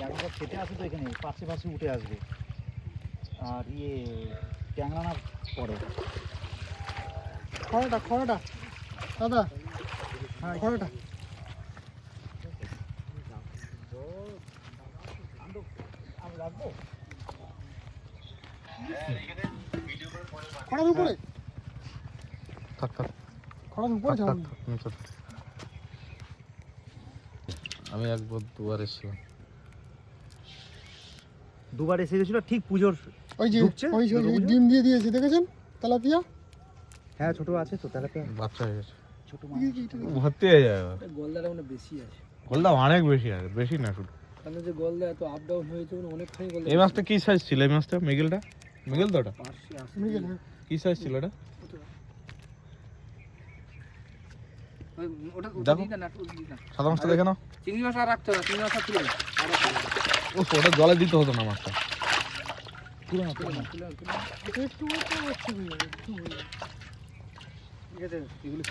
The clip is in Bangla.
এখনকার খেতে আসে তো এখানে পাশে পাশে উঠে আসবে আর ট্যাংরা না পরে খড়াটা দাদা খড়াটা আমি রাখবো খড়ার উপরে থাক থাক খড়ার উপরে থাক, থাক, তুমি চলো। আমি একবার দুবার এসেছিলাম। দুবার এসে গেছিল ঠিক পুজোর ওই যে ঢুকছে, ওই যে দুর্গাপুজো? ডিম দিয়ে দিয়েছে দেখেছেন তেলাপিয়া হ্যাঁ ছোট আছে তো তাহলে বাচ্চা হয়ে গেছে, ছোট মাছ ভর্তি হয়ে যাবে। গলদাটা মানে বেশি আছে গোলদা অনেক বেশি আছে, বেশি না শুধু। কারণ যে গলদা এত আপ ডাউন হয়েছে মানে অনেকখানি গলদা এই মাছটা কি সাইজ ছিল? এই মাছটা মিগেলটা, মিগেল তো ওটা পার্শ্বে আসে মিগেল হ্যাঁ কি সাইজ ছিল ওটা? ওটা দেখো। দিই না ওটা দিই না সাদা মাছটা দেখে নাও। চিংড়ি মাছ আর রাখতে হবে চিংড়ি মাছ আর তুলে দাও। ও ওটা জলে দিতে হতো না মাছটা। তুলে না তুলে নাও, তুলে নাও, তুলে নাও। একটু হয়ে যাবে ঠিক আছে এগুলো